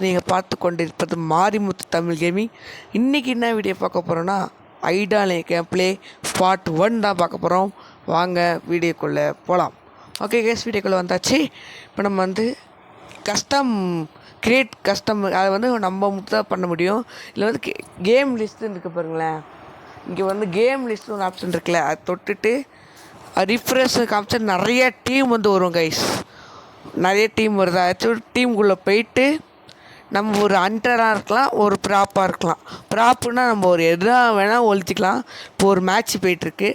நீங்கள் பார்த்து கொண்டிருப்பது மாரிமுத்து தமிழ் கேமிங். இன்றைக்கி என்ன வீடியோ பார்க்க போகிறோன்னா ஐடாலே கேம் ப்ளே பார்ட் 1 தான் பார்க்க போகிறோம். வாங்க வீடியோக்குள்ளே போகலாம். ஓகே கேஸ், வீடியோக்குள்ளே வந்தாச்சு. இப்போ நம்ம வந்து கஸ்டம் அதை வந்து நம்ம மட்டும் தான் பண்ண முடியும். இல்லை வந்து கேம் லிஸ்ட்டுன்னு இருக்குது பாருங்களேன். இங்கே வந்து கேம் லிஸ்ட்டு ஒரு ஆப்ஷன் இருக்குல்ல, அதை தொட்டுட்டு ரிஃப்ரெஷ் காமிச்சா நிறைய டீம் வந்து வரும் கைஸ். நிறைய டீம் வருது. ஆக்சுவலி டீமுக்குள்ளே போயிட்டு நம்ம ஒரு ஹண்டராக இருக்கலாம், ஒரு ப்ராப்பாக இருக்கலாம். ப்ராப்புன்னா நம்ம ஒரு எதாக வேணால் ஒழிச்சிக்கலாம். இப்போ ஒரு மேட்ச் போயிட்டுருக்கு.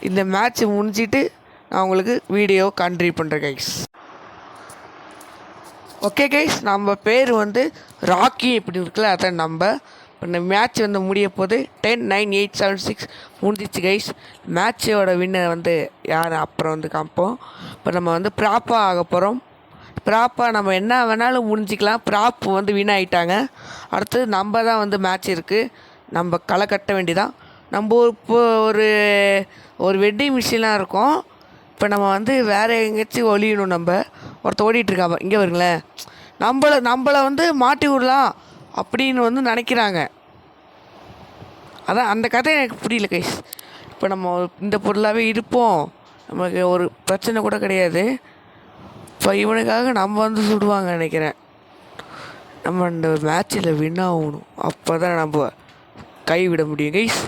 இந்த மேட்ச் முடிஞ்சிட்டு நான் உங்களுக்கு வீடியோ கண்ட்ரி பண்ணுறேன் கைஸ். ஓகே கைஸ், நம்ம பேர் வந்து ராக்கி இப்படி இருக்குல்ல, அதான் நம்ம. இப்போ இந்த மேட்ச் வந்து முடிய போது 10, 9, 8, 7, 6 முடிஞ்சிச்சு கைஸ். மேட்சோட வின்னர் வந்து யார் அப்புறம் வந்து காமிப்போம். இப்போ நம்ம வந்து ப்ராப்பாக ஆக போகிறோம். ப்ராப்பாக நம்ம என்ன வேணாலும் முடிஞ்சிக்கலாம். ப்ராப் வந்து வின் ஆகிட்டாங்க. அடுத்து நம்ம தான் வந்து மேட்ச் இருக்குது. நம்ம களை கட்ட வேண்டியதான். நம்ம ஒரு ஒரு வெட்டிங் மிஷினாக இருக்கும். இப்போ நம்ம வந்து வேறு எங்கேயாச்சும் ஒழியணும். நம்ம ஒருத்த ஓடிட்டுருக்காப்ப இங்கே வருங்களேன். நம்மளை வந்து மாட்டி விடலாம் அப்படின்னு வந்து நினைக்கிறாங்க. அதான் அந்த கதை எனக்கு புரியல கைஸ். இப்போ நம்ம இந்த பொருளாகவே இருப்போம், நமக்கு ஒரு பிரச்சனை கூட கிடையாது. இப்போ இவனுக்காக நம்ம வந்து சுடுவாங்க நினைக்கிறேன். நம்ம இந்த மேட்சில் வின் ஆகணும், அப்போ தான் நம்ம கைவிட முடியும் கைஸ்.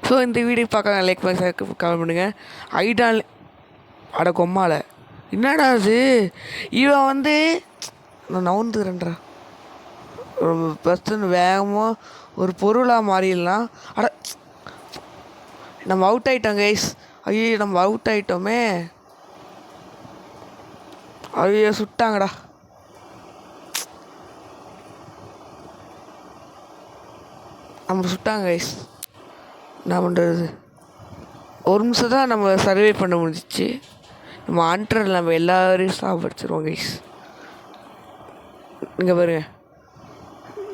ஸோ இந்த வீடியோ பார்க்க லைக் பண்ணி கமெண்ட் பண்ணுங்கள். ஐடால் அட கொம்மால என்னடா அது, இவன் வந்து நான் நவுந்துக்கிறேன்டா. ஃபஸ்ட்டு வேகமாக ஒரு பொருளாக மாறிடலாம். அட நம்ம அவுட் ஆகிட்டோம் கைஸ். ஐயோ நம்ம அவுட் ஆகிட்டோமே. ஐயோ சுட்டாங்கடா. நம்ம சுட்டாங்க கைஸ். என்ன பண்ணுறது, ஒரு நிமிஷம் தான் நம்ம சர்வே பண்ண முடிஞ்சிச்சு. நம்ம ஆண்டரில் நம்ம எல்லோரையும் சாப்பிடுச்சிருவோம் கைஸ். இங்கே பாருங்க,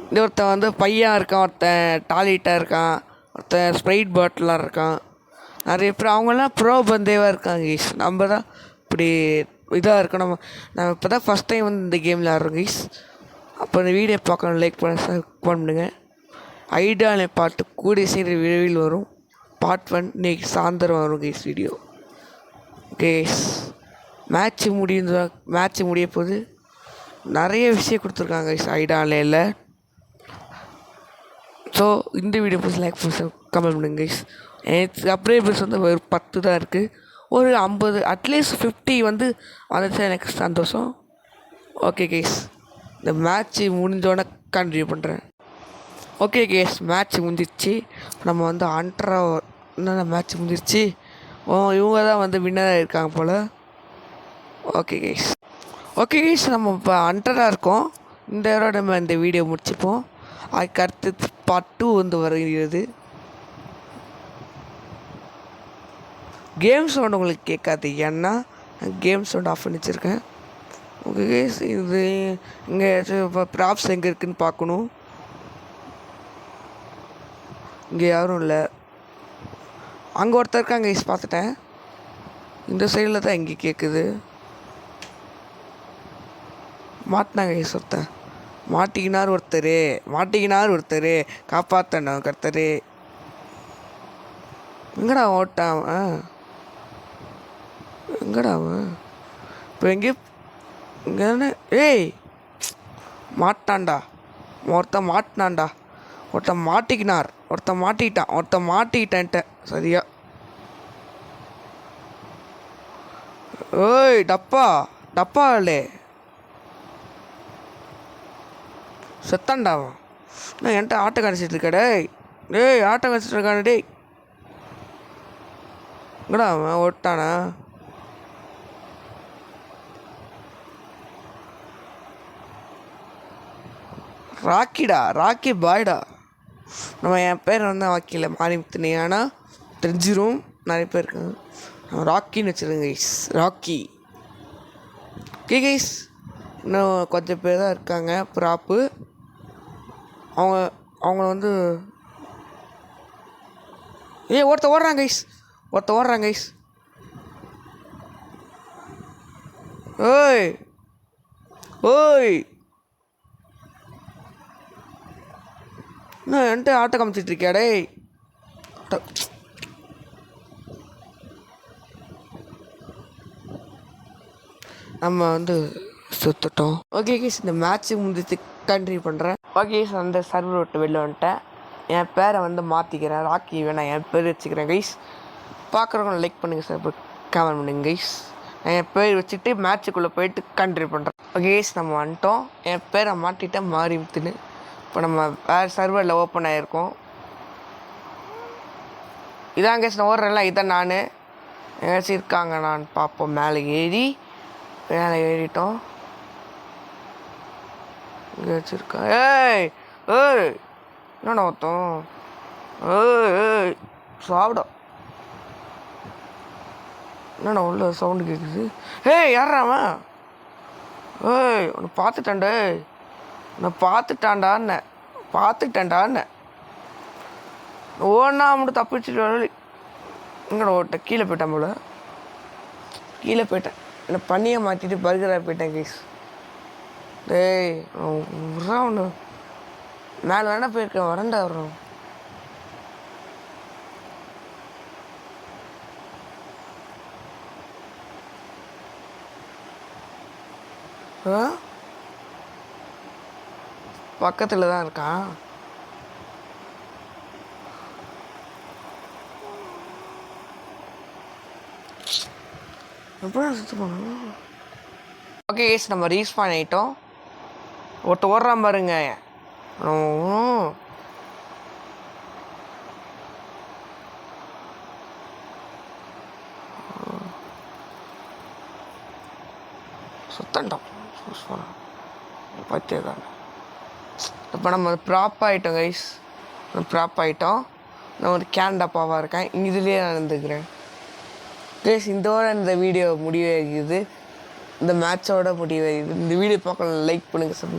இந்த ஒருத்தன் வந்து பையன் இருக்கான், ஒருத்தன் டாய்லெட்டாக இருக்கான், ஒருத்தன் ஸ்ப்ரைட் பாட்டிலாக இருக்கான். நிறைய பேர் அவங்கெல்லாம் ப்ரோ பந்தேவாக இருக்காங்க கைஸ். நம்ம தான் இப்படி இதாக இருக்கணும். நம்ம இப்போ தான் ஃபஸ்ட் டைம் வந்து இந்த கேமில் ஆடுறோம் கைஸ். அப்போ இந்த வீடியோ பார்க்கணும், லைக் பண்ண பண்ணுங்க. ஐடாலே பாட்டு கூடிய சீக்கிரம் விரைவில் வரும். பார்ட் 1 இன்னைக்கு சாயந்தரம் வரும் கைஸ் வீடியோ. கேஸ் மேட்ச் முடிய போது நிறைய விஷயம் கொடுத்துருக்காங்க கைஸ் ஐடாலேயில். ஸோ இந்த வீடியோ பிடிச்சி லைக் பண்ணி கமெண்ட் பண்ணுங்க கைஸ். எனக்கு சப்ஸ்கிரைபர்ஸ் வந்து ஒரு 10 தான் இருக்குது. ஒரு 50 அட்லீஸ்ட் 50 வந்து வந்துச்சா எனக்கு சந்தோஷம். ஓகே கேஸ், இந்த மேட்ச்சு முடிஞ்சோடனே கண்டினியூ பண்ணுறேன். ஓகே கேஸ், மேட்ச் முடிஞ்சிச்சு. நம்ம வந்து என்னென்ன மேட்ச் முடிஞ்சிருச்சு. இவங்க தான் வந்து வின்னராக இருக்காங்க போல். ஓகே கேஸ், நம்ம இப்போ அண்டராக இருக்கோம். இந்த தடவை நம்ம இந்த வீடியோ முடிச்சுப்போம். அதுக்கு அடுத்து பார்ட் 2 வந்து வருகிறது. கேம் சவுண்ட் உங்களுக்கு கேட்காது, ஏன்னா கேம் சவுண்ட் ஆஃப் பண்ணி வச்சுருக்கேன். ஓகே கேஸ், இது இங்கே இப்போ ப்ராப்ஸ் எங்கே இருக்குதுன்னு பார்க்கணும். இங்கே யாரும் இல்லை. அங்கே ஒருத்தர் இருக்காங்க கைஸ், பார்த்துட்டேன். இந்த சைடில் தான் இங்கே கேட்குது. மாட்டினாங்க கைஸ், ஒருத்தன் மாட்டிக்கினார் ஒருத்தர் காப்பாற்றணும் கர்த்தர். எங்கடா ஓட்டான் எங்கடா அவன்? இப்போ இங்கே ஏய் மாட்டான்டா, ஒருத்தன் மாட்டினான்டா. ஒருத்தன் மாட்டிக்கிட்டான்ட்ட சரியா. ஓய் டப்பா இல்லே செத்தான்டாவன். நான் என்கிட்ட ஆட்டோ கடிச்சிட்டு இருக்கடே. ஆட்டோ கடிச்சிட்டு இருக்கானே டேய். எங்கடா அவன் ஓட்டானா? ராக்கி பாய்டா. என் பேர் வந்து வாக்கியில் மாரிமுத்துனே, ஆனால் தெரிஞ்சிரும் நிறைய பேர் இருக்காங்க. ராக்கின்னு வச்சுருங்க கைஸ், ராக்கி. ஓகே கைஸ், இன்னும் கொஞ்சம் பேர் தான் இருக்காங்க ப்ராப்பு. அவங்க வந்து ஒருத்தர் ஓடுறாங்க கைஸ். ஓய் இன்னும் என்கிட்ட ஆட்டோ காமிச்சிட்டு இருக்கியா டேய்? நம்ம வந்து சுற்றுட்டோம். ஓகே கேஸ், இந்த மேட்ச்சு முடிச்சு கண்டினியூ பண்ணுறேன். ஓகே கேஸ், அந்த சர்வர் விட்டு வெளில வந்துட்டேன். என் பேரை வந்து மாற்றிக்கிறேன், ராக்கி வேணாம் என் பேர் வச்சுக்கிறேன் கைஸ். பார்க்குறவங்க லைக் பண்ணுங்கள் சார், கமெண்ட் பண்ணுங்க கைஸ். நான் என் பேர் வச்சுட்டு மேட்ச்சுக்குள்ளே போயிட்டு கண்டினியூ பண்ணுறேன். ஓகே கேஸ், நம்ம வந்துட்டோம். என் பேரை மாற்றிட்டேன் மாறிமுத்துன்னு. இப்போ நம்ம வேறு சர்வரில் ஓப்பன் ஆகிருக்கோம். இதான் கேஸ் நான் ஓடுறேன்ல, இதான் நான் எங்கேயாச்சும் இருக்காங்க நான் பார்ப்போம். மேலே ஏறிட்டோம். எங்கேயாச்சும் இருக்கா? ஏய் ஏய் என்னடா ஒருத்தம்? ஏய் சாப்பிட என்னடா உள்ள சவுண்டு கேட்குது? ஏய் யாராவன்? ஏய் உன்னை பார்த்துட்டான்டே, உன்னை பார்த்துட்டேன்டான்னு ஓன்னா மட்டும் தப்பிச்சுட்டு எங்கடா ஓட்ட கீழே போயிட்டேன் போல. கீழே போயிட்டேன், என்னை பண்ணியை மாற்றிட்டு பர்கராக போயிட்டேன் கேஸ். டேய் ஒன்று மேலே வேணா போயிருக்கேன், வரண்டா வர்றோம். பக்கத்தில் தான் இருக்கான். எப்படி சுற்று பண்ணணும்? ஓகே கேஸ், நம்ம ரீஸ்பான் ஆகிட்டோம். ஓடுறான் பாருங்க. சுத்தண்டோம் பத்தியக்காரன். இப்போ நம்ம ப்ராப் ஆகிட்டோம் கைஸ், ப்ராப் ஆகிட்டோம். நான் ஒரு கேண்டப்பாவாக இருக்கேன், இதுலேயே நான் இருந்துக்கிறேன் கைஸ். இந்த வீடியோ முடிவாகிது, இந்த மேட்சோட முடிவாகிது. இந்த வீடியோ பார்க்க லைக் பண்ணுங்கள் சார்,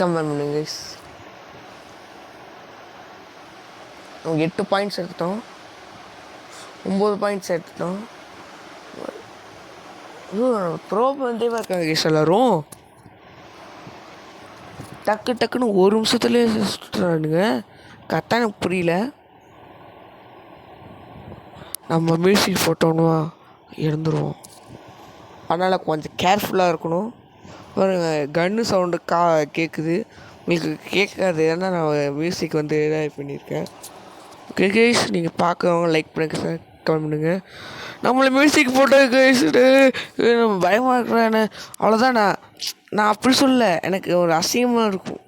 கமெண்ட் பண்ணுங்க கைஸ். அவங்க 8 பாயிண்ட்ஸ் எடுத்துட்டோம், 9 பாயிண்ட்ஸ் எடுத்துட்டோம். ப்ரோ வந்துட்டே இருக்காங்க கைஸ் எல்லோரும். டக்குன்னு ஒரு நிமிஷத்துலேயே சுற்றுறானுங்க. கரெக்டாக எனக்கு புரியல. நம்ம மியூசிக் போட்டோன்னா இறந்துருவோம், அதனால் கொஞ்சம் கேர்ஃபுல்லாக இருக்கணும். கன்னு சவுண்டு கேட்குது, உங்களுக்கு கேட்காது, ஏன்னா நான் மியூசிக் வந்து இதாக பண்ணியிருக்கேன். ஓகே கைஸ், நீங்கள் பார்க்குறவங்க லைக் பண்ணுங்க சார், கமெண்ட் பண்ணுங்கள். நம்மளை மியூசிக் போட்டோ கைஸ் பயமாக இருக்கிறேன்னு அவ்வளோதான். நான் அப்படி சொல்ல, எனக்கு ஒரு அசிங்கமாக இருக்கும்.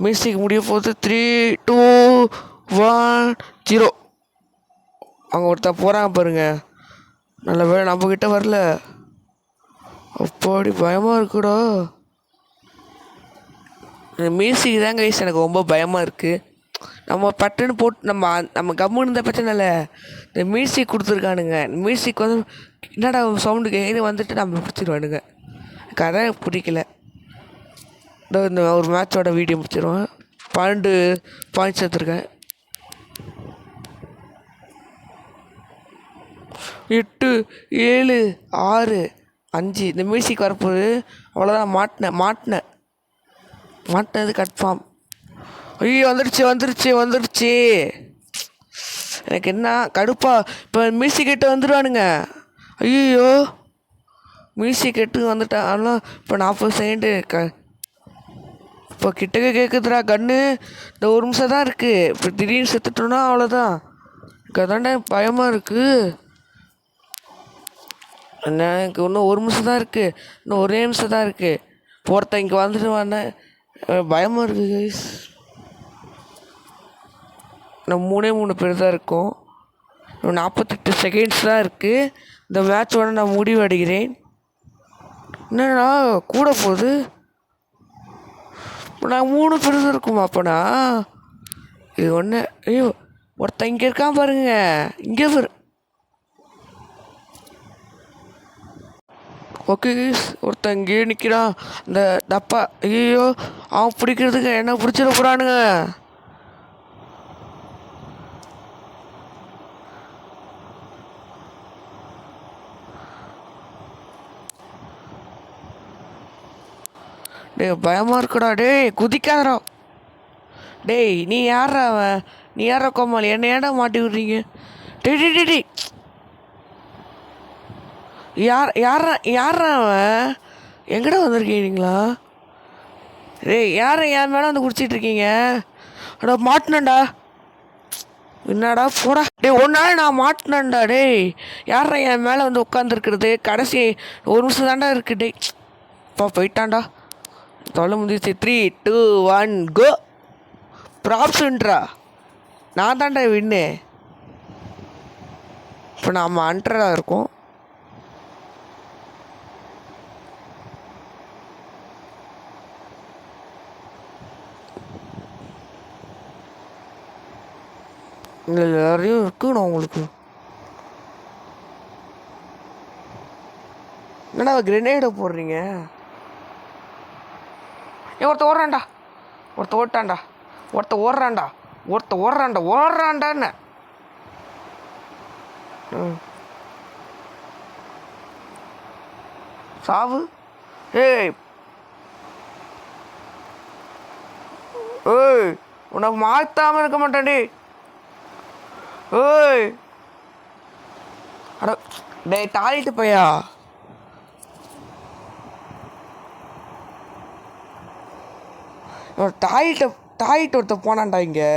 மியூசிக் முடிய போது 3, 2, 1, 0 அவங்க ஒருத்தர் போகிறாங்க பாருங்க. நல்ல வேலை நம்மக்கிட்ட வரல. அப்படி பயமாக இருக்குடா. மியூசிக் தான் கைஸ் எனக்கு ரொம்ப பயமாக இருக்குது. நம்ம பட்டுன்னு போட்டு நம்ம கம்முன்னு இருந்த பிரச்சனை இல்லை, இந்த மியூசிக் கொடுத்துருக்கானுங்க. மியூசிக் வந்து என்னடா சவுண்டு கேட்குது வந்துட்டு நம்ம பிடிச்சிருவானுங்க. எனக்கு அதான் எனக்கு பிடிக்கல. இந்த ஒரு மேட்சோட வீடியோ முடிச்சிடுவேன். 12 பாயிண்ட்ஸ் எடுத்துருக்கேன். 8, 7, 6, 5 இந்த மியூசிக் வரப்போகுது. அவ்வளோதான், மாட்டினது கன்ஃபார்ம். ஐயோ வந்துருச்சு. எனக்கு என்ன கடுப்பா, இப்போ மியூசிக் கேட்டு வந்துடுவானுங்க. ஐயோ மியூசிக் கேட்டு வந்துட்டேன். ஆனால் இப்போ 40 செகண்டு இப்போ கிட்டக்க கேட்குதுடா கன்று. இந்த ஒரு நிமிஷம் தான் இருக்குது, இப்போ திடீர்னு செத்துட்டோன்னா அவ்வளோதான். எனக்கு அதாண்டா பயமாக இருக்குது. என்ன எனக்கு இன்னும் ஒரு நிமிஷம் தான் இருக்குது, இன்னும் ஒரே நிமிஷம் தான் இருக்குது. ஒருத்தன் இங்கே வந்துட்டு வானே பயமாக இருக்குது கைஸ். நம்ம 3 பேர் தான் இருக்கோம். 48 செகண்ட்ஸ் தான் இருக்குது. இந்த மேட்சோட நான் முடிவடைகிறேன். என்னடா கூட போகுது, நான் 3 பேர் தான் இருக்குமா அப்போனா? இது ஒன்று. ஐயோ ஒருத்தன் இங்கே இருக்கான் பாருங்க, இங்கே பாரு. ஓகே ஒருத்தன் இங்கே நிற்கிறான் இந்த டப்பா. ஐயோ அவன் பிடிக்கிறதுக்கு என்ன பிடிச்சிட போகிறானுங்க. டே பயமாக இருக்குடா, டே குதிக்காதடா. டேய் நீ யாரா அவன்? நீ யாரா கோமாளி? என்ன ஏன்டா மாட்டி விட்றீங்க? டேய் டேய் டேய் டேய் யாரா அவன்? எங்கடா வந்திருக்கீங்களா? டேய் யாரை என் மேலே வந்து குடிச்சிட்டு இருக்கீங்க? அடா மாட்டினேன்டா. என்னடா போடா. டேய் ஒரு நாள் நான் மாட்டினேன்டா. டேய் யாரா என் மேலே வந்து உட்காந்துருக்குறது? கடைசி ஒரு நிமிஷம் தாண்டா இருக்கு. டேய் போயிட்டான்டா. தொலை முடிஞ்சிச்சு. 3 2 1 கோ. ப்ராப்ஸ்ன்றா நான் தாண்டா வின்னு. இப்போ நாம் அண்டராக இருக்கோம். எல்லாரையும் இருக்கணும் உங்களுக்கு. என்னடா கிரெனேடை போடுறீங்க? ஒருத்த ஓடுறான்டா. ஒருத்த ஓட்டான்டா. ஒருத்த ஓடுறான்டான்னு. சாவு. ஏய் ஏய் உனக்கு மாற்றாமல் இருக்க மாட்டேன்டி. ஏய் அட டேய் டாய்லெட்டு பையா. டாய்லெட் ஒருத்த போனான்டா இங்கே.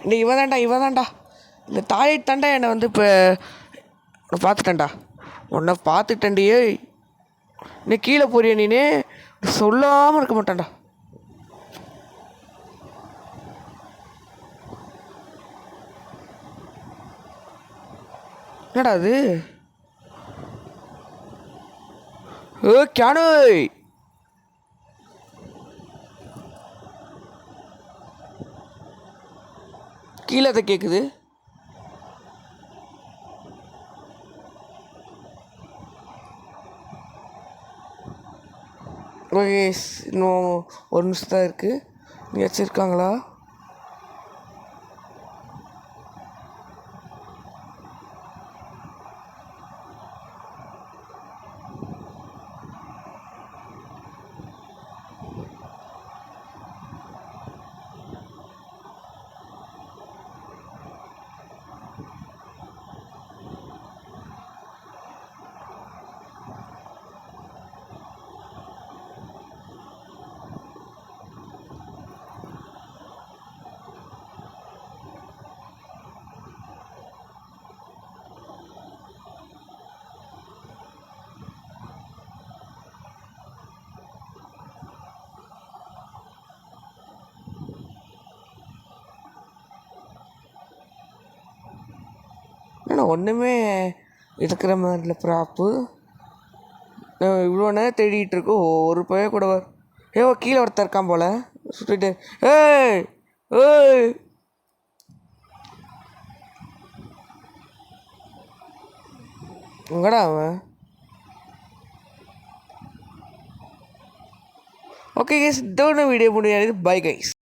இல்லை இவன் தான்டா. இந்த டாய்லெட் தாண்டா என்னை வந்து இப்போ உன்னை பார்த்துட்டேன்டி. ஏய் நீ கீழே போறிய? நீனே சொல்லாமல் இருக்க மாட்டான்டா. என்னடா அது? கேனோ கீழே அதை கேட்குது. ஓகே இன்னும் ஒரு நிமிஷம் தான் இருக்குது. நீ வச்சுருக்காங்களா? ஏன்னா ஒன்றுமே இருக்கிற மாதிரி இல்லை ப்ராப்பு. இவ்வளோ நேரம் தேடிகிட்டு இருக்கோம். ஒரு பையன் கூட கீழே ஒருத்தர் இருக்கான் போல் சுற்றிட்டு. ஏய் ஏய் எங்கடா அவன்? ஓகே கைஸ், இதோட வீடியோ முடியாது. Bye guys.